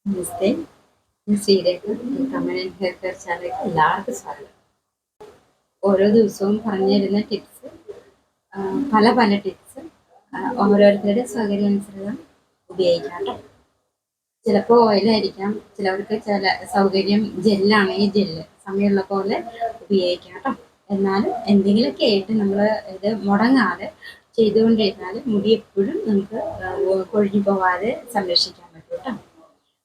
നമസ്തേ, ഞാൻ Sreerekha. കമനൻ hair care ചാനലിലേക്ക് എല്ലാവർക്കും സ്വാഗതം. ഓരോ ദിവസവും പറഞ്ഞു തരുന്ന ടിപ്സ്, പല പല ടിപ്സ് ഓരോരുത്തരുടെ സൗകര്യാനുസൃതം ഉപയോഗിക്കാം കേട്ടോ. ചിലപ്പോൾ ഓയിലായിരിക്കാം, ചിലവർക്ക് ചില സൗകര്യം ജെല്ലാണെങ്കിൽ ജെല്ല് സമയമുള്ള പോലെ ഉപയോഗിക്കാം കേട്ടോ. എന്നാലും എന്തെങ്കിലുമൊക്കെ ആയിട്ട് നമ്മൾ ഇത് മുടങ്ങാതെ ചെയ്തുകൊണ്ടിരുന്നാൽ മുടി എപ്പോഴും നമുക്ക് കൊഴിഞ്ഞു പോവാതെ സംരക്ഷിക്കാൻ പറ്റും കേട്ടോ.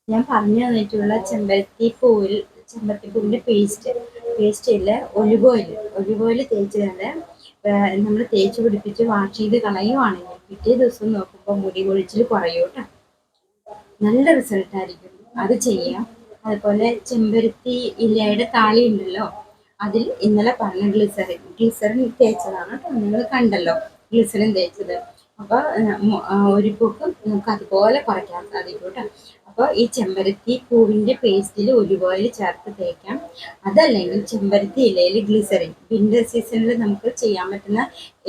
ഞാൻ പറഞ്ഞു തന്നിട്ടുള്ള ചെമ്പരത്തിപ്പൂവിൻ്റെ പേസ്റ്റിൽ ഒലിവ് ഓയിൽ തേച്ച് നമ്മൾ തേച്ച് പിടിപ്പിച്ച് വാഷ് ചെയ്ത് കളയുവാണെങ്കിൽ പിറ്റേ ദിവസം നോക്കുമ്പോൾ മുടി കൊഴിച്ചിൽ കുറയും കേട്ടോ. നല്ല റിസൾട്ട് ആയിരിക്കും. അത് ചെയ്യാം. അതുപോലെ ചെമ്പരത്തി ഇലയുടെ താളി ഉണ്ടല്ലോ, അതിൽ ഇന്നലെ പറഞ്ഞ ഗ്ലിസറിൻ തേച്ചതാണ് കേട്ടോ. നിങ്ങൾ കണ്ടല്ലോ ഗ്ലിസറിൻ തേച്ചത്. അപ്പോൾ ഒരു പൂക്കും നമുക്ക് അതുപോലെ കുറയ്ക്കാൻ സാധിക്കും കേട്ടോ. അപ്പോൾ ഈ ചെമ്പരത്തി പൂവിൻ്റെ പേസ്റ്റിൽ ഒലിവ് ഓയിൽ ചേർത്ത് തേക്കാം. അതല്ലെങ്കിൽ ചെമ്പരത്തി ഇലയിൽ ഗ്ലിസറിൻ വിൻ്റർ സീസണിൽ നമുക്ക് ചെയ്യാൻ പറ്റുന്ന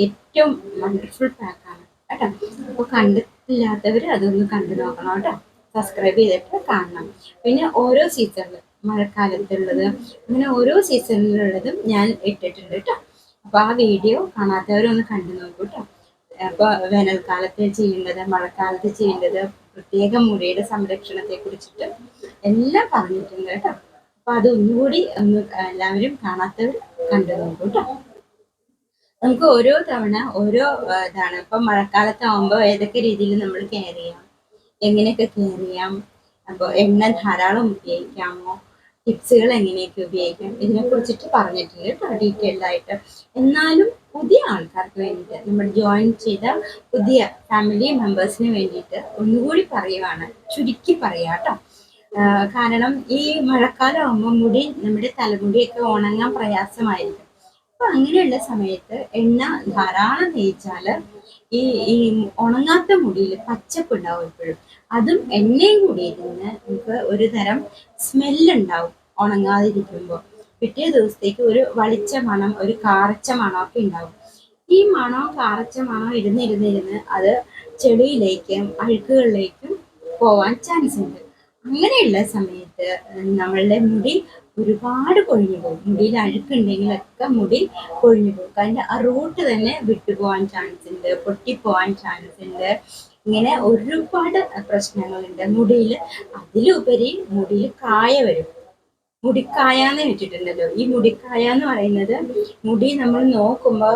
ഏറ്റവും വണ്ടർഫുൾ പാക്കാണ് കേട്ടോ. അപ്പോൾ കണ്ടിട്ടില്ലാത്തവർ അതൊന്ന് കണ്ടു നോക്കണം കേട്ടോ. സബ്സ്ക്രൈബ് ചെയ്തിട്ട് കാണണം. പിന്നെ ഓരോ സീസണിൽ മഴക്കാലത്തുള്ളത് അങ്ങനെ ഓരോ സീസണിലുള്ളതും ഞാൻ ഇട്ടിട്ടുണ്ട് കേട്ടോ. അപ്പോൾ ആ വീഡിയോ കാണാത്തവരൊന്ന് കണ്ടു നോക്കൂ കേട്ടോ. അപ്പോൾ വേനൽക്കാലത്ത് ചെയ്യേണ്ടത്, മഴക്കാലത്ത് ചെയ്യേണ്ടത്, പ്രത്യേക മുടിയുടെ സംരക്ഷണത്തെ കുറിച്ചിട്ട് എല്ലാം പറഞ്ഞിട്ടുണ്ട് കേട്ടോ. അപ്പോൾ അതൊന്നുകൂടി എല്ലാവരും കാണാത്തവർ കണ്ടു നോക്കൂ കേട്ടോ. നമുക്ക് ഓരോ തവണ ഓരോ ഇതാണ്. ഇപ്പം മഴക്കാലത്താവുമ്പോൾ ഏതൊക്കെ രീതിയിൽ നമ്മൾ കെയർ ചെയ്യാം, എങ്ങനെയൊക്കെ കെയർ ചെയ്യാം, അപ്പോൾ എണ്ണ ധാരാളം ഉപയോഗിക്കാമോ, ടിപ്സുകൾ എങ്ങനെയൊക്കെ ഉപയോഗിക്കാം, ഇതിനെ കുറിച്ചിട്ട് പറഞ്ഞിട്ടുണ്ട് കേട്ടോ ഡീറ്റെയിൽഡ് ആയിട്ട്. എന്നാലും പുതിയ ആൾക്കാർക്ക് വേണ്ടിയിട്ട്, നമ്മൾ ജോയിൻ ചെയ്ത പുതിയ ഫാമിലി മെമ്പേഴ്സിന് വേണ്ടിയിട്ട് ഒന്നുകൂടി പറയുവാണ്, ചുരുക്കി പറയാം കേട്ടോ. കാരണം ഈ മഴക്കാലം ആകുമ്പോൾ നമ്മുടെ തലമുടിയൊക്കെ ഉണങ്ങാൻ പ്രയാസമായിരിക്കും. അപ്പൊ അങ്ങനെയുള്ള സമയത്ത് എണ്ണ ധാരാളം തേച്ചാൽ ഈ ഈ ഉണങ്ങാത്ത മുടിയിൽ പച്ചപ്പുണ്ടാവും എപ്പോഴും. അതും എണ്ണയും കൂടി ഇരുന്ന് നമുക്ക് ഒരു തരം സ്മെല്ലുണ്ടാവും ഉണങ്ങാതിരിക്കുമ്പോൾ. പിറ്റേ ദിവസത്തേക്ക് ഒരു വളിച്ച മണം, ഒരു കാറച്ച മണമൊക്കെ ഉണ്ടാവും. ഈ മണവും കാറച്ച മണം ഇരുന്നിരുന്നിരുന്ന് അത് ചെളിയിലേക്കും അഴുക്കുകളിലേക്കും പോവാൻ ചാൻസ് ഉണ്ട്. അങ്ങനെയുള്ള സമയത്ത് നമ്മളുടെ മുടി ഒരുപാട് കൊഴിഞ്ഞു പോകും. മുടിയിൽ അഴുക്കുണ്ടെങ്കിലൊക്കെ മുടി കൊഴിഞ്ഞു പോകും. അതിൻ്റെ ആ റൂട്ട് തന്നെ വിട്ടുപോകാൻ ചാൻസ് ഉണ്ട്, പൊട്ടിപ്പോവാൻ ചാൻസ് ഉണ്ട്. ഇങ്ങനെ ഒരുപാട് പ്രശ്നങ്ങളുണ്ട് മുടിയിൽ. അതിലുപരി മുടിയിൽ കായ വരും. മുടിക്കായാന്ന് വെച്ചിട്ടുണ്ടല്ലോ. ഈ മുടിക്കായ എന്ന് പറയുന്നത് മുടി നമ്മൾ നോക്കുമ്പോൾ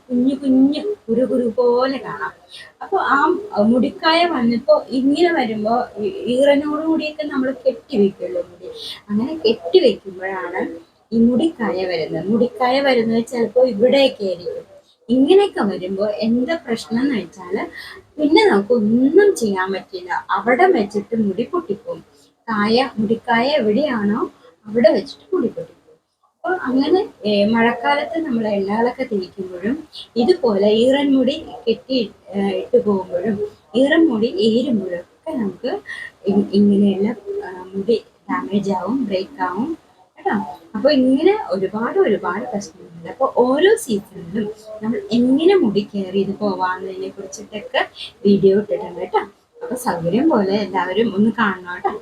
കുഞ്ഞു കുഞ്ഞു കുരു പോലെ കാണാം. അപ്പോൾ ആ മുടിക്കായ വന്നപ്പോൾ ഇങ്ങനെ വരുമ്പോൾ ഈറനോടുകൂടിയൊക്കെ നമ്മൾ കെട്ടിവെക്കുമല്ലോ മുടി. അങ്ങനെ കെട്ടിവെക്കുമ്പോഴാണ് ഈ മുടിക്കായ വരുന്നത്. മുടിക്കായ വരുന്നത് ചിലപ്പോൾ ഇവിടെയൊക്കെ ആയിരിക്കും. ഇങ്ങനെയൊക്കെ വരുമ്പോൾ എന്താ പ്രശ്നം എന്ന് വെച്ചാൽ പിന്നെ നമുക്ക് ഒന്നും ചെയ്യാൻ പറ്റില്ല. അവിടെ വെച്ചിട്ട് മുടി പൊട്ടിപ്പോകും. മുടിക്കായ എവിടെയാണോ അവിടെ വെച്ചിട്ട് മുടി പൊട്ടിപ്പോകും. അപ്പോൾ അങ്ങനെ മഴക്കാലത്ത് നമ്മൾ എണ്ണകളൊക്കെ തേക്കുമ്പോഴും ഇതുപോലെ ഈറൻ മുടി കെട്ടി ഇട്ട് പോകുമ്പോഴും ഈറൻ മുടി ഏരുമ്പോഴും ഒക്കെ നമുക്ക് ഇങ്ങനെയുള്ള മുടി ഡാമേജ് ആവും, ബ്രേക്ക് ആവും കേട്ടോ. അപ്പോൾ ഇങ്ങനെ ഒരുപാട് പ്രശ്നങ്ങളുണ്ട്. അപ്പോൾ ഓരോ സീസണിലും നമ്മൾ എങ്ങനെ മുടി കെയർ ചെയ്ത് പോവാന്നതിനെ കുറിച്ചിട്ടൊക്കെ വീഡിയോ ഇട്ടിട്ടുണ്ട് കേട്ടോ. അപ്പോൾ സൗകര്യം പോലെ എല്ലാവരും ഒന്ന് കാണണം കേട്ടോ.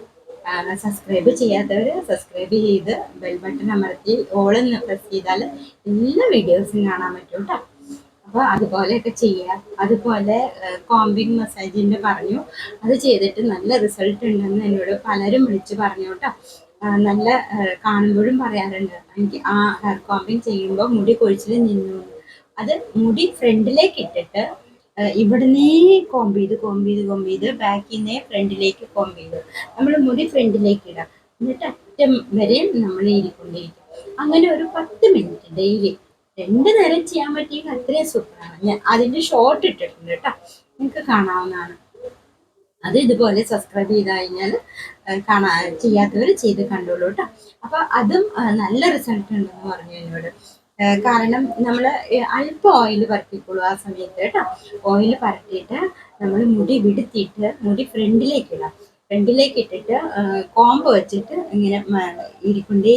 സബ്സ്ക്രൈബ് ചെയ്യാത്തവർ സബ്സ്ക്രൈബ് ചെയ്ത് ബെൽ ബട്ടൺ അമർത്തി ഓളെന്ന് പ്രസ് ചെയ്താൽ എല്ലാ വീഡിയോസും കാണാൻ പറ്റും കേട്ടോ. അപ്പോൾ അതുപോലെയൊക്കെ ചെയ്യുക. അതുപോലെ കോമ്പിങ് മസാജിൻ്റെ പറഞ്ഞു, അത് ചെയ്തിട്ട് നല്ല റിസൾട്ട് ഉണ്ടെന്ന് എന്നോട് പലരും വിളിച്ച് പറഞ്ഞു കേട്ടോ. നല്ല കാണുമ്പോഴും പറയാറുണ്ട്, എനിക്ക് ആ ഹെയർ കോമ്പിങ് ചെയ്യുമ്പോൾ മുടി കൊഴിച്ചിൽ നിന്നു. അത് മുടി ഫ്രണ്ടിലേക്ക് ഇട്ടിട്ട് ഇവിടുന്നേ കോമ്പ് ചെയ്ത് ബാക്കിൽ നിന്നേ ഫ്രണ്ടിലേക്ക് കോമ്പ് ചെയ്ത് നമ്മൾ മുടി ഫ്രണ്ടിലേക്ക് ഇടാം. എന്നിട്ട് അറ്റം വരെ നമ്മൾ ഇരിക്കൊണ്ടിരിക്കും. അങ്ങനെ ഒരു 10 മിനിറ്റ് ഡെയിലി 2 നേരം ചെയ്യാൻ പറ്റിയെങ്കിൽ അത്രയും സൂപ്പറാണ്. ഞാൻ അതിൻ്റെ ഷോർട്ട് ഇട്ടിട്ടുണ്ട് കേട്ടോ, നിങ്ങൾക്ക് കാണാവുന്നതാണ്. അത് ഇതുപോലെ സബ്സ്ക്രൈബ് ചെയ്ത് കഴിഞ്ഞാൽ ചെയ്യാത്തവർ ചെയ്ത് കണ്ടോളൂ കേട്ടോ. അപ്പോൾ അതും നല്ല റിസൾട്ട് ഉണ്ടെന്ന് പറഞ്ഞു എന്നോട്. കാരണം നമ്മൾ അല്പം ഓയിൽ പരത്തിക്കോളൂ ആ സമയത്ത് കേട്ടോ. ഓയിൽ പരത്തിയിട്ട് നമ്മൾ മുടി വിടുത്തിയിട്ട് മുടി ഫ്രണ്ടിലേക്ക് ഇടാം. ഫ്രണ്ടിലേക്ക് ഇട്ടിട്ട് കോമ്പ് വെച്ചിട്ട് ഇങ്ങനെ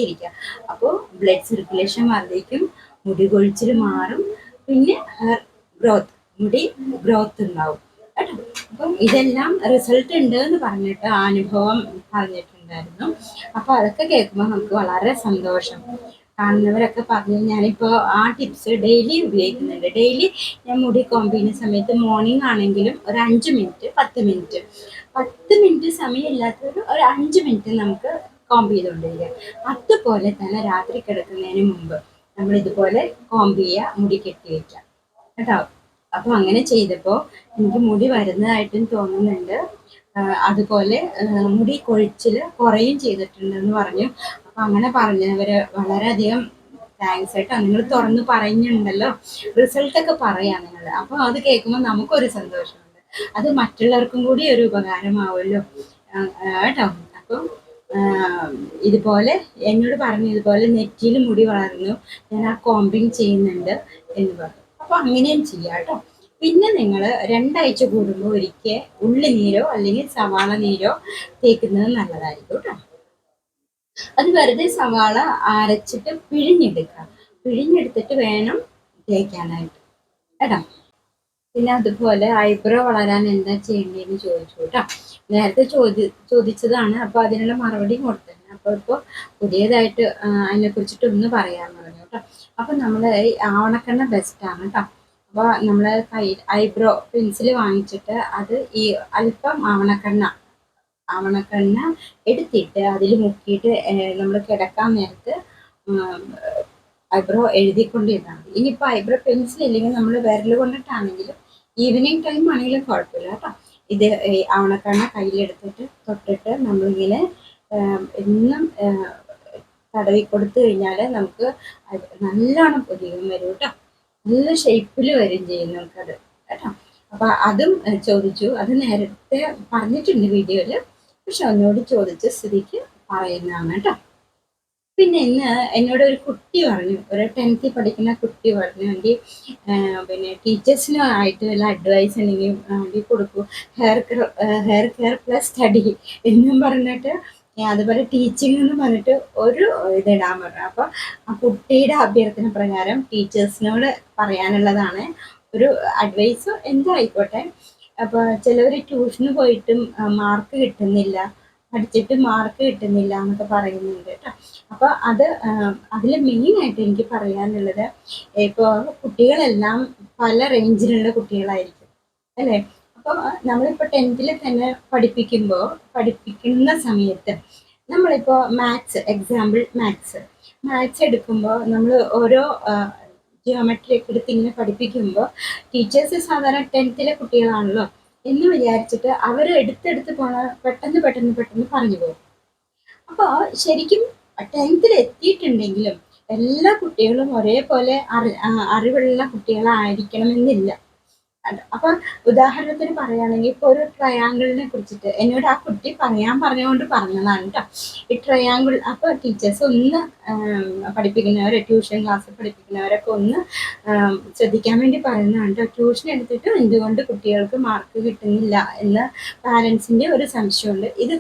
ഇരിക്കുക. അപ്പോൾ ബ്ലഡ് സർക്കുലേഷൻ വർദ്ധിക്കും, മുടി കൊഴിച്ചിൽ മാറും, പിന്നെ ഹെയർ ഗ്രോത്ത്, മുടി ഗ്രോത്ത് ഉണ്ടാവും കേട്ടോ. അപ്പം ഇതെല്ലാം റിസൾട്ട് ഉണ്ട് എന്ന് പറഞ്ഞിട്ട് അനുഭവം പറഞ്ഞിട്ടുണ്ടായിരുന്നു. അപ്പോൾ അതൊക്കെ കേൾക്കുമ്പോൾ നമുക്ക് വളരെ സന്തോഷം. കാണുന്നവരൊക്കെ പറഞ്ഞു. ഞാനിപ്പോൾ ആ ടിപ്സ് ഡെയിലി ഉപയോഗിക്കുന്നുണ്ട്. ഡെയിലി ഞാൻ മുടി കോംബ് ചെയ്യുന്ന സമയത്ത് മോർണിംഗ് ആണെങ്കിലും ഒരു 5 മിനിറ്റ് 10 മിനിറ്റ് സമയമില്ലാത്തവർ ഒരു 5 മിനിറ്റ് നമുക്ക് കോംബ് ചെയ്തുകൊണ്ടിരിക്കുക. അതുപോലെ തന്നെ രാത്രി കിടക്കുന്നതിന് മുമ്പ് നമ്മൾ ഇതുപോലെ കോംബ് ചെയ്യുക, മുടി കെട്ടി വയ്ക്കുക കേട്ടോ. അപ്പൊ അങ്ങനെ ചെയ്തപ്പോൾ എനിക്ക് മുടി വരുന്നതായിട്ടും തോന്നുന്നുണ്ട്. അതുപോലെ മുടി കൊഴിച്ചില് കുറയും ചെയ്തിട്ടുണ്ടെന്ന് പറഞ്ഞു. അപ്പൊ അങ്ങനെ പറഞ്ഞവര് വളരെയധികം താങ്ക്സ് കേട്ടോ. നിങ്ങൾ തുറന്ന് പറയുന്നുണ്ടല്ലോ, റിസൾട്ടൊക്കെ പറയാ നിങ്ങൾ. അപ്പൊ അത് കേൾക്കുമ്പോൾ നമുക്കൊരു സന്തോഷമുണ്ട്. അത് മറ്റുള്ളവർക്കും കൂടി ഒരു ഉപകാരമാവുമല്ലോ കേട്ടോ. അപ്പം ഇതുപോലെ എന്നോട് പറഞ്ഞു, ഇതുപോലെ നെറ്റിയിൽ മുടി വളർന്നു, ഞാൻ ആ കോമ്പിങ് ചെയ്യുന്നുണ്ട് എന്ന് പറഞ്ഞു. അപ്പൊ അങ്ങനെയും ചെയ്യാം കേട്ടോ. പിന്നെ നിങ്ങൾ 2 ആഴ്ച കൂടുമ്പോൾ ഒരിക്കൽ ഉള്ളിനീരോ അല്ലെങ്കിൽ സവാള നീരോ തേക്കുന്നത് നല്ലതായിരിക്കും കേട്ടോ. അത് വെറുതെ സവാള അരച്ചിട്ട് പിഴിഞ്ഞെടുക്കുക. പിഴിഞ്ഞെടുത്തിട്ട് വേണം തേക്കാനായിട്ട് കേട്ടോ. പിന്നെ അതുപോലെ ഐബ്രോ വളരാൻ എന്താ ചെയ്യേണ്ടതെന്ന് ചോദിച്ചു കേട്ടോ. നേരത്തെ ചോദിച്ചതാണ്. അപ്പൊ അതിനുള്ള മറുപടി കൊടുത്തിട്ടുണ്ട്. അപ്പോൾ പുതിയതായിട്ട് അതിനെ കുറിച്ചിട്ട് ഒന്ന് പറയാൻ പറഞ്ഞു കേട്ടോ. അപ്പൊ നമ്മൾ ആവണക്കെണ്ണ ബെസ്റ്റാണ് കേട്ടോ. അപ്പോൾ നമ്മൾ ഐബ്രോ പെൻസിൽ വാങ്ങിച്ചിട്ട് അത് ഈ അല്പം ആവണക്കെണ്ണ എടുത്തിട്ട് അതിൽ മുക്കിയിട്ട് നമ്മൾ കിടക്കാൻ നേരത്ത് ഐബ്രോ എഴുതിക്കൊണ്ടിരുന്നാൽ മതി. ഇനിയിപ്പോൾ ഐബ്രോ പെൻസിൽ ഇല്ലെങ്കിൽ നമ്മൾ വിരൽ കൊണ്ടിട്ടാണെങ്കിലും ഈവനിങ് ടൈം ആണെങ്കിലും കുഴപ്പമില്ല കേട്ടോ. ഇത് ആവണക്കെണ്ണ കയ്യിലെടുത്തിട്ട് തൊട്ടിട്ട് നമ്മളിങ്ങനെ എന്നും തടവി കൊടുത്തു കഴിഞ്ഞാൽ നമുക്ക് നല്ലോണം പൊതിയും വരും കേട്ടോ. നല്ല ഷേപ്പിൽ വരും ചെയ്യും നമുക്കത് കേട്ടോ. അപ്പൊ അതും ചോദിച്ചു. അത് നേരത്തെ പറഞ്ഞിട്ടുണ്ട് വീഡിയോയിൽ, പക്ഷെ ഒന്നുകൂടി ചോദിച്ച സ്ഥിതിക്ക് പറയുന്നതാണ് കേട്ടോ. പിന്നെ ഇന്ന് എന്നോട് ഒരു കുട്ടി പറഞ്ഞു, ഒരു 10th പഠിക്കുന്ന കുട്ടി പറഞ്ഞു, എനിക്ക് പിന്നെ ടീച്ചേഴ്സിനായിട്ട് വല്ല അഡ്വൈസ് ഉണ്ടെങ്കിൽ വേണ്ടി കൊടുക്കൂ, ഹെയർ കെയർ പ്ലസ് സ്റ്റഡി എന്നും പറഞ്ഞിട്ട്, അതുപോലെ ടീച്ചിങ് എന്ന് പറഞ്ഞിട്ട് ഒരു ഇതിടാൻ പറഞ്ഞു. അപ്പോൾ ആ കുട്ടിയുടെ അഭ്യർത്ഥന പ്രകാരം ടീച്ചേഴ്സിനോട് പറയാനുള്ളതാണ്. ഒരു അഡ്വൈസ് എന്തായിക്കോട്ടെ. അപ്പോൾ ചിലവർ ട്യൂഷന് പോയിട്ടും മാർക്ക് കിട്ടുന്നില്ല, പഠിച്ചിട്ട് മാർക്ക് കിട്ടുന്നില്ല എന്നൊക്കെ പറയുന്നുണ്ട് കേട്ടോ. അപ്പോൾ അതിൽ മെയിനായിട്ട് എനിക്ക് പറയാനുള്ളത്, ഇപ്പോൾ കുട്ടികളെല്ലാം പല റേഞ്ചിലുള്ള കുട്ടികളായിരിക്കും അല്ലേ. അപ്പോൾ നമ്മളിപ്പോൾ 10th തന്നെ പഠിപ്പിക്കുന്ന സമയത്ത് നമ്മളിപ്പോൾ മാത്സ് എടുക്കുമ്പോൾ നമ്മൾ ഓരോ ജിയോമെട്രി ഒക്കെ എടുത്ത് ഇങ്ങനെ പഠിപ്പിക്കുമ്പോൾ ടീച്ചേഴ്സ് സാധാരണ 10th കുട്ടികളാണല്ലോ എന്ന് വിചാരിച്ചിട്ട് അവർ എടുത്തെടുത്ത് പെട്ടെന്ന് പറഞ്ഞു പോകും. അപ്പോൾ ശരിക്കും 10th എത്തിയിട്ടുണ്ടെങ്കിലും എല്ലാ കുട്ടികളും ഒരേപോലെ അറിവുള്ള കുട്ടികളായിരിക്കണമെന്നില്ല. അപ്പൊ ഉദാഹരണത്തിന് പറയുകയാണെങ്കിൽ ഇപ്പോൾ ഒരു ട്രയാങ്കിളിനെ കുറിച്ചിട്ട് എന്നോട് ആ കുട്ടി പറഞ്ഞുകൊണ്ട് പറഞ്ഞതാണ് കേട്ടോ. ഈ ട്രയാങ്കിൾ അപ്പോൾ ടീച്ചേഴ്സ് ഒന്ന് പഠിപ്പിക്കുന്നവരെ, ട്യൂഷൻ ക്ലാസ് പഠിപ്പിക്കുന്നവരൊക്കെ ഒന്ന് ശ്രദ്ധിക്കാൻ വേണ്ടി പറയുന്നതാണ് കേട്ടോ. ട്യൂഷൻ എടുത്തിട്ട് എന്തുകൊണ്ട് കുട്ടികൾക്ക് മാർക്ക് കിട്ടുന്നില്ല എന്ന് പാരൻസിന്റെ ഒരു സംശയമുണ്ട്. ഇത്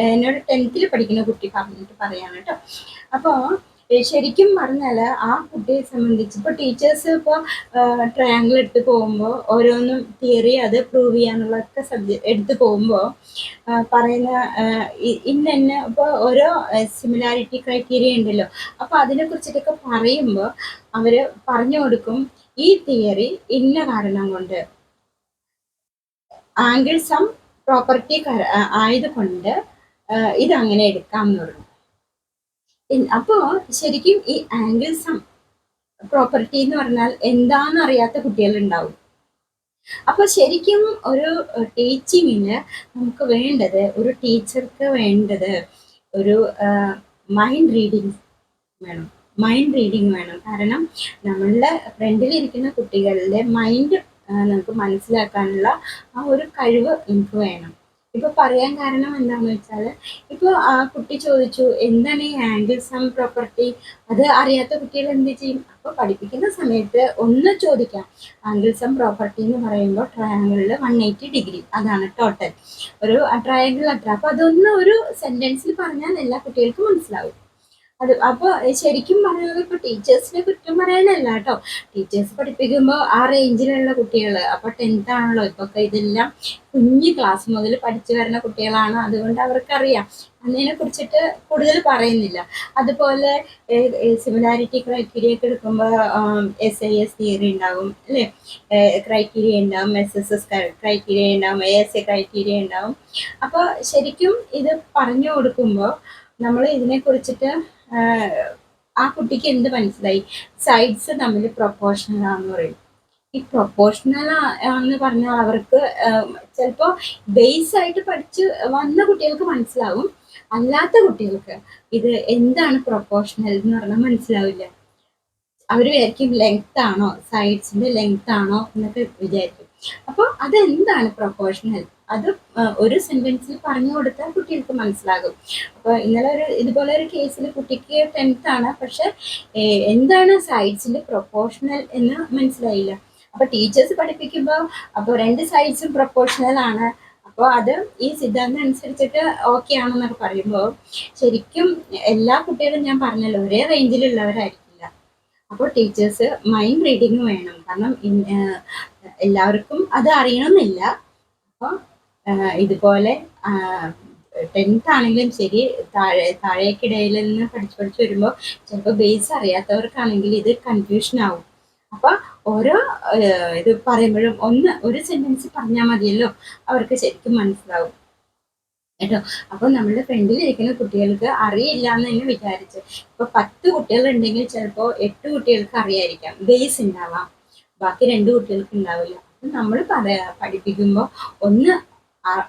എന്നോട് 10th പഠിക്കുന്ന കുട്ടി പറഞ്ഞിട്ട് പറയാണ് കേട്ടോ. അപ്പോൾ ശരിക്കും പറഞ്ഞാൽ ആ കുട്ടിയെ സംബന്ധിച്ച് ഇപ്പോൾ ടീച്ചേഴ്സ് ഇപ്പോൾ ട്രയാങ്കിൾ എടുത്ത് പോകുമ്പോൾ ഓരോന്നും തിയറി അത് പ്രൂവ് ചെയ്യാനുള്ളതൊക്കെ എടുത്ത് പോകുമ്പോൾ പറയുന്ന ഇന്ന ഇപ്പോൾ ഓരോ സിമിലാരിറ്റി ക്രൈറ്റീരിയ ഉണ്ടല്ലോ. അപ്പോൾ അതിനെ കുറിച്ചിട്ടൊക്കെ പറയുമ്പോൾ അവർ പറഞ്ഞു കൊടുക്കും, ഈ തിയറി ഇന്ന കാരണം കൊണ്ട്, ആംഗിൾ സം പ്രോപ്പർട്ടി ആയതുകൊണ്ട് ഇതങ്ങനെ എടുക്കാം എന്ന് പറഞ്ഞു. അപ്പോൾ ശരിക്കും ഈ ആംഗിൾ സം പ്രോപ്പർട്ടി എന്ന് പറഞ്ഞാൽ എന്താണെന്ന് അറിയാത്ത കുട്ടികളുണ്ടാവും. അപ്പോൾ ശരിക്കും ഒരു ടീച്ചിങ്ങിന് നമുക്ക് വേണ്ടത്, ഒരു ടീച്ചർക്ക് വേണ്ടത് ഒരു മൈൻഡ് റീഡിങ് വേണം. കാരണം നമ്മളുടെ ഫ്രണ്ടിലിരിക്കുന്ന കുട്ടികളുടെ മൈൻഡ് നമുക്ക് മനസ്സിലാക്കാനുള്ള ആ ഒരു കഴിവ് നമുക്ക് വേണം. ഇപ്പൊ പറയാൻ കാരണം എന്താണെന്ന് വെച്ചാൽ, ഇപ്പോൾ ആ കുട്ടി ചോദിച്ചു എന്താണ് ഈ ആംഗിൾ സം പ്രോപ്പർട്ടി, അത് അറിയാത്ത കുട്ടികൾ എന്ത് ചെയ്യും? അപ്പോൾ പഠിപ്പിക്കുന്ന സമയത്ത് ഒന്ന് ചോദിക്കാം, ആംഗിൾ സം പ്രോപ്പർട്ടി എന്ന് പറയുമ്പോൾ ട്രയാങ്കിളിൽ 180 ഡിഗ്രി, അതാണ് ടോട്ടൽ ഒരു ട്രയാങ്കിൾ അത്ര. അപ്പോൾ അതൊന്ന് ഒരു സെന്റൻസിൽ പറഞ്ഞാൽ എല്ലാ കുട്ടികൾക്കും മനസ്സിലാവും. അത് അപ്പോൾ ശരിക്കും പറഞ്ഞാൽ ഇപ്പോൾ ടീച്ചേഴ്സിനെ കുറ്റം പറയാനല്ല കേട്ടോ. ടീച്ചേഴ്സ് പഠിപ്പിക്കുമ്പോൾ ആ റേഞ്ചിലുള്ള കുട്ടികൾ, അപ്പോൾ 10th ആണല്ലോ ഇപ്പോൾ, ഇതെല്ലാം കുഞ്ഞു ക്ലാസ് മുതൽ പഠിച്ചു വരുന്ന കുട്ടികളാണ്. അതുകൊണ്ട് അവർക്കറിയാം, അതിനെ കുറിച്ചിട്ട് കൂടുതൽ പറയുന്നില്ല. അതുപോലെ സിമിലാരിറ്റി ക്രൈറ്റീരിയ ഒക്കെ എടുക്കുമ്പോൾ SIS തിയറി ഉണ്ടാവും അല്ലേ, ക്രൈറ്റീരിയ ഉണ്ടാവും, SSS ക്രൈറ്റീരിയ ഉണ്ടാവും, ASA ക്രൈറ്റീരിയ ഉണ്ടാവും. അപ്പോൾ ശരിക്കും ഇത് പറഞ്ഞു കൊടുക്കുമ്പോൾ നമ്മൾ ഇതിനെക്കുറിച്ചിട്ട് ആ കുട്ടിക്ക് എന്ത് മനസ്സിലായി, സൈഡ്സ് തമ്മിൽ പ്രൊപ്പോർഷണൽ ആണെന്ന് പറയും. ഈ പ്രൊപ്പോർഷണൽ ആണെന്ന് പറഞ്ഞാൽ അവർക്ക് ചിലപ്പോൾ ബേസ് ആയിട്ട് പഠിച്ച് വന്ന കുട്ടികൾക്ക് മനസ്സിലാവും, അല്ലാത്ത കുട്ടികൾക്ക് ഇത് എന്താണ് പ്രൊപ്പോർഷണൽ എന്ന് പറഞ്ഞാൽ മനസ്സിലാവില്ല. അവർ വിചാരിക്കും ലെങ്ത് ആണോ, സൈഡ്സിന്റെ ലെങ്ത് ആണോ എന്നൊക്കെ വിചാരിക്കും. അപ്പോൾ അതെന്താണ് പ്രൊപ്പോർഷണൽ, അത് ഒരു സെന്റൻസിൽ പറഞ്ഞു കൊടുത്താൽ കുട്ടികൾക്ക് മനസ്സിലാകും. അപ്പോൾ ഇന്നലെ ഇതുപോലെ ഒരു കേസിൽ കുട്ടിക്ക് 10th ആണ്, പക്ഷെ എന്താണ് സൈഡ്സിന്റെ പ്രൊപ്പോർഷണൽ എന്ന് മനസ്സിലായില്ല. അപ്പൊ ടീച്ചേഴ്സ് പഠിപ്പിക്കുമ്പോൾ അപ്പോൾ 2 സൈഡ്സും പ്രൊപ്പോർഷണൽ ആണ്, അപ്പോൾ അത് ഈ സിദ്ധാന്തം അനുസരിച്ചിട്ട് ഓക്കെ ആണെന്നൊക്കെ പറയുമ്പോൾ ശരിക്കും എല്ലാ കുട്ടികളും ഞാൻ പറഞ്ഞല്ലോ ഒരേ റേഞ്ചിലുള്ളവരായിരിക്കില്ല. അപ്പോൾ ടീച്ചേഴ്സ് മൈൻഡ് റീഡിങ് വേണം, കാരണം എല്ലാവർക്കും അത് അറിയണമെന്നില്ല. അപ്പോൾ ഇതുപോലെ 10th ആണെങ്കിലും ശരി, താഴേക്കിടയിൽ നിന്ന് പഠിച്ചു വരുമ്പോൾ ചിലപ്പോൾ ബേസ് അറിയാത്തവർക്കാണെങ്കിൽ ഇത് കൺഫ്യൂഷൻ ആവും. അപ്പൊ ഓരോ ഇത് പറയുമ്പോഴും ഒരു സെന്റൻസ് പറഞ്ഞാൽ മതിയല്ലോ, അവർക്ക് ശരിക്കും മനസ്സിലാവും കേട്ടോ. അപ്പൊ നമ്മുടെ ഫ്രണ്ടിലിരിക്കുന്ന കുട്ടികൾക്ക് അറിയില്ല എന്ന് തന്നെ വിചാരിച്ച്, ഇപ്പൊ 10 കുട്ടികളുണ്ടെങ്കിൽ ചിലപ്പോൾ 8 കുട്ടികൾക്ക് അറിയായിരിക്കാം, ബേസ് ഉണ്ടാവാം, ബാക്കി 2 കുട്ടികൾക്ക് ഉണ്ടാവില്ല. അപ്പൊ നമ്മൾ പഠിപ്പിക്കുമ്പോൾ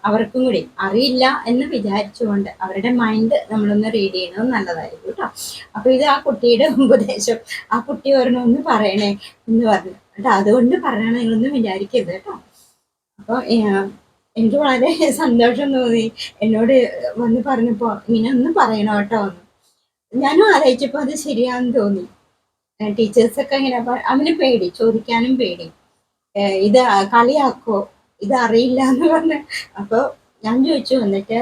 അവർക്കും കൂടി അറിയില്ല എന്ന് വിചാരിച്ചുകൊണ്ട് അവരുടെ മൈൻഡ് നമ്മളൊന്ന് റീഡ് ചെയ്യണത് നല്ലതായിരിക്കും കേട്ടോ. അപ്പൊ ഇത് ആ കുട്ടിയുടെ ഉപദേശം, ആ കുട്ടി ഒരെണ്ണമൊന്ന് പറയണേ എന്ന് പറഞ്ഞു കേട്ടോ, അതുകൊണ്ട് പറയണ നിങ്ങളൊന്നും വിചാരിക്കരുത് കേട്ടോ. അപ്പൊ എനിക്ക് വളരെ സന്തോഷം തോന്നി എന്നോട് വന്ന് പറഞ്ഞപ്പോ ഇങ്ങനെ ഒന്ന് പറയണോ കേട്ടോ എന്ന്. ഞാനും ആലോചിച്ചപ്പോ അത് ശരിയാന്ന് തോന്നി. ടീച്ചേഴ്സൊക്കെ ഇങ്ങനെ അവന് പേടി, ചോദിക്കാനും പേടി, ഇത് കളിയാക്കോ, ഇത് അറിയില്ല എന്ന് പറഞ്ഞ്. അപ്പോൾ ഞാൻ ചോദിച്ചു, എന്നിട്ട്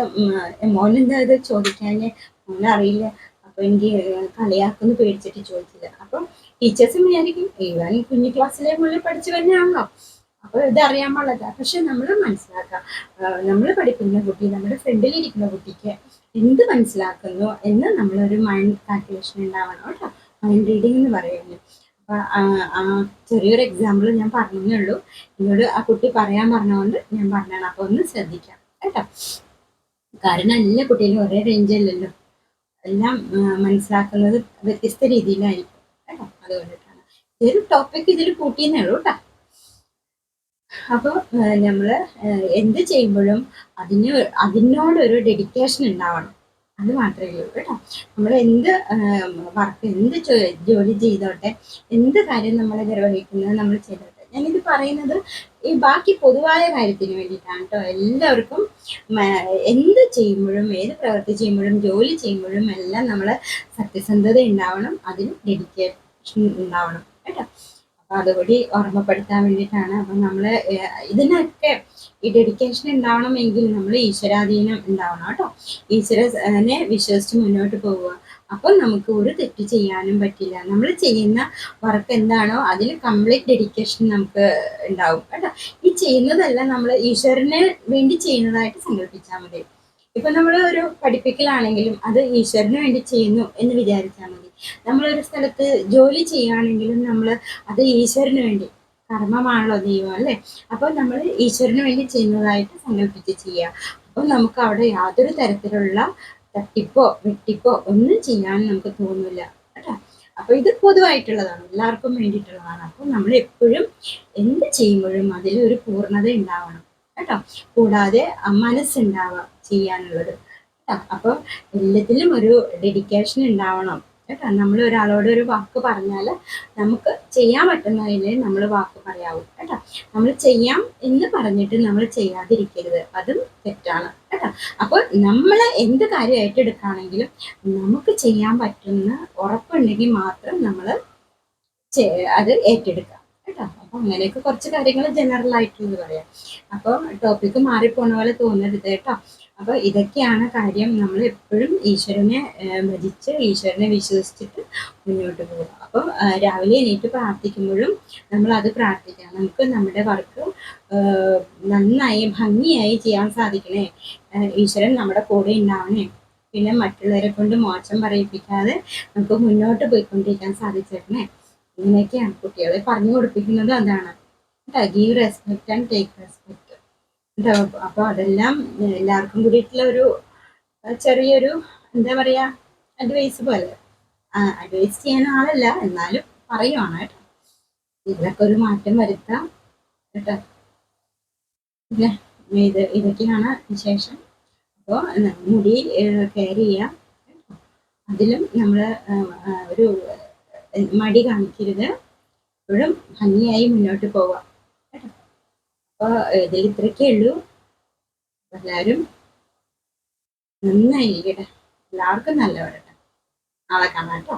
മോനെന്താ ഇത് ചോദിക്കാന്, മോനറിയില്ല. അപ്പൊ എനിക്ക് കളിയാക്കുന്ന് പേടിച്ചിട്ട് ചോദിച്ചില്ല. അപ്പം ടീച്ചേഴ്സും വിചാരിക്കും ഇവൻ കുഞ്ഞു ക്ലാസ്സിലെ മുകളിൽ പഠിച്ചു തന്നെയാണല്ലോ, അപ്പോൾ ഇതറിയാൻ പാടില്ല. പക്ഷെ നമ്മൾ മനസ്സിലാക്കാം, നമ്മൾ പഠിക്കുന്ന കുട്ടി, നമ്മുടെ ഫ്രണ്ടിലിരിക്കുന്ന കുട്ടിക്ക് എന്ത് മനസ്സിലാക്കുന്നു എന്ന് നമ്മളൊരു മൈൻഡ് കാൽക്കുലേഷൻ ഉണ്ടാവണം കേട്ടോ, മൈൻഡ് റീഡിംഗ് എന്ന് പറയുന്നത്. ചെറിയൊരു എക്സാമ്പിൾ ഞാൻ പറഞ്ഞേ ഉള്ളൂ, എന്നോട് ആ കുട്ടി പറയാൻ പറഞ്ഞുകൊണ്ട് ഞാൻ പറഞ്ഞാണ്. അപ്പൊ ഒന്ന് ശ്രദ്ധിക്കാം കേട്ടോ, കാരണം എല്ലാ കുട്ടികളും ഒരേ റേഞ്ചല്ലല്ലോ, എല്ലാം മനസ്സിലാക്കുന്നത് വ്യത്യസ്ത രീതിയിലായിരിക്കും കേട്ടോ. അതുകൊണ്ടിട്ടാണ് ഈ ഒരു ടോപ്പിക് ഇതിൽ കൂട്ടിയെന്നേ ഉള്ളൂ കേട്ടോ. അപ്പോൾ നമ്മൾ എന്ത് ചെയ്യുമ്പോഴും അതിനോടൊരു ഡെഡിക്കേഷൻ ഉണ്ടാവണം, അത് മാത്രമേ ഉള്ളൂ കേട്ടോ. നമ്മൾ എന്ത് വർക്ക്, എന്ത് ജോലി ചെയ്തോട്ടെ, എന്ത് കാര്യം നമ്മൾ നിർവഹിക്കുന്നത് നമ്മൾ ചെയ്തോട്ടെ. ഞാനിത് പറയുന്നത് ഈ ബാക്കി പൊതുവായ കാര്യത്തിന് വേണ്ടിയിട്ടാണ് കേട്ടോ. എല്ലാവർക്കും എന്ത് ചെയ്യുമ്പോഴും, ഏത് പ്രവൃത്തി ചെയ്യുമ്പോഴും, ജോലി ചെയ്യുമ്പോഴും എല്ലാം നമ്മൾ സത്യസന്ധത ഉണ്ടാവണം, അതിന് ഡെഡിക്കേഷൻ ഉണ്ടാവണം കേട്ടോ. അപ്പൊ അതുകൂടി ഓർമ്മപ്പെടുത്താൻ വേണ്ടിയിട്ടാണ്. അപ്പൊ നമ്മള് ഇതിനൊക്കെ ഈ ഡെഡിക്കേഷൻ ഉണ്ടാവണമെങ്കിൽ നമ്മൾ ഈശ്വരാധീനം ഉണ്ടാവണം കേട്ടോ. ഈശ്വരനെ വിശ്വസിച്ച് മുന്നോട്ട് പോവുക. അപ്പോൾ നമുക്ക് ഒരു തെറ്റ് ചെയ്യാനും പറ്റില്ല. നമ്മൾ ചെയ്യുന്ന വർക്ക് എന്താണോ അതിൽ കംപ്ലീറ്റ് ഡെഡിക്കേഷൻ നമുക്ക് ഉണ്ടാവും കേട്ടോ. ഈ ചെയ്യുന്നതെല്ലാം നമ്മൾ ഈശ്വരന് വേണ്ടി ചെയ്യുന്നതായിട്ട് സങ്കല്പിച്ചാൽ മതി. ഇപ്പൊ നമ്മൾ ഒരു പഠിപ്പിക്കലാണെങ്കിലും അത് ഈശ്വരന് വേണ്ടി ചെയ്യുന്നു എന്ന് വിചാരിച്ചാൽ മതി. നമ്മളൊരു സ്ഥലത്ത് ജോലി ചെയ്യുകയാണെങ്കിലും നമ്മൾ അത് ഈശ്വരന് വേണ്ടി, കർമ്മമാണല്ലോ ദൈവം അല്ലേ, അപ്പോൾ നമ്മൾ ഈശ്വരന് വേണ്ടി ചെയ്യുന്നതായിട്ട് സങ്കല്പിച്ച് ചെയ്യുക. അപ്പോൾ നമുക്ക് അവിടെ യാതൊരു തരത്തിലുള്ള തട്ടിപ്പോ വെട്ടിപ്പോ ഒന്നും ചെയ്യാൻ നമുക്ക് തോന്നില്ല കേട്ടോ. അപ്പൊ ഇത് പൊതുവായിട്ടുള്ളതാണ്, എല്ലാവർക്കും വേണ്ടിയിട്ടുള്ളതാണ്. അപ്പോൾ നമ്മൾ എപ്പോഴും എന്ത് ചെയ്യുമ്പോഴും അതിലൊരു പൂർണ്ണത ഉണ്ടാവണം കേട്ടോ, കൂടാതെ മനസ്സുണ്ടാവുക ചെയ്യാനുള്ളത് കേട്ടോ. അപ്പോൾ എല്ലാത്തിലും ഒരു ഡെഡിക്കേഷൻ ഉണ്ടാവണം കേട്ടോ. നമ്മൾ ഒരാളോട് ഒരു വാക്ക് പറഞ്ഞാൽ നമുക്ക് ചെയ്യാൻ പറ്റുന്നതിലേ നമ്മൾ വാക്ക് പറയാവൂ കേട്ടോ. നമ്മൾ ചെയ്യാം എന്ന് പറഞ്ഞിട്ട് നമ്മൾ ചെയ്യാതിരിക്കരുത്, അതും തെറ്റാണ് കേട്ടോ. അപ്പോൾ നമ്മൾ എന്ത് കാര്യം ഏറ്റെടുക്കുകയാണെങ്കിലും നമുക്ക് ചെയ്യാൻ പറ്റുന്ന ഉറപ്പുണ്ടെങ്കിൽ മാത്രം നമ്മൾ അത് ഏറ്റെടുക്കുക കേട്ടോ. അപ്പൊ അങ്ങനെയൊക്കെ കുറച്ച് കാര്യങ്ങൾ ജനറൽ ആയിട്ടുള്ളത് പറയാം. അപ്പോൾ ടോപ്പിക്ക് മാറിപ്പോണ പോലെ തോന്നരുത് കേട്ടോ. അപ്പൊ ഇതൊക്കെയാണ് കാര്യം. നമ്മൾ എപ്പോഴും ഈശ്വരനെ ഭജിച്ച് ഈശ്വരനെ വിശ്വസിച്ചിട്ട് മുന്നോട്ട് പോകുക. അപ്പം രാവിലെ എണീറ്റ് പ്രാർത്ഥിക്കുമ്പോഴും നമ്മൾ അത് പ്രാർത്ഥിക്കണം. നമുക്ക് നമ്മുടെ വർക്ക് നന്നായി ഭംഗിയായി ചെയ്യാൻ സാധിക്കണേ, ഈശ്വരൻ നമ്മുടെ കൂടെ ഉണ്ടാവണേ, പിന്നെ മറ്റുള്ളവരെ കൊണ്ട് മോശം പറയിപ്പിക്കാതെ നമുക്ക് മുന്നോട്ട് പോയിക്കൊണ്ടിരിക്കാൻ സാധിച്ചേക്കണേ. ഇങ്ങനെയൊക്കെയാണ് കുട്ടികളെ പറഞ്ഞു കൊടുപ്പിക്കുന്നത്. അതാണ് give respect and take respect. അപ്പൊ അതെല്ലാം എല്ലാവർക്കും കൂടിയിട്ടുള്ള ഒരു ചെറിയൊരു എന്താ പറയാ അഡ്വൈസ് പോലെ. അഡ്വൈസ് ചെയ്യാൻ ആളല്ല, എന്നാലും പറയുവാണ് കേട്ടോ. ഇതിലൊക്കെ ഒരു മാറ്റം വരുത്താം കേട്ടോ. പിന്നെ ഇതൊക്കെയാണ് വിശേഷം. അപ്പോൾ മുടി കെയർ ചെയ്യാം, അതിലും നമ്മൾ ഒരു മടി കാണിക്കരുത്, എപ്പോഴും ഭംഗിയായി മുന്നോട്ട് പോവാം കേട്ടോ. അപ്പോൾ ഇതിൽ ഇത്രയൊക്കെ ഉള്ളൂ. എല്ലാവരും നന്നായിരിക്കട്ടെ, എല്ലാവർക്കും നല്ല വരട്ടെ. നാളെ കാണാം കേട്ടോ.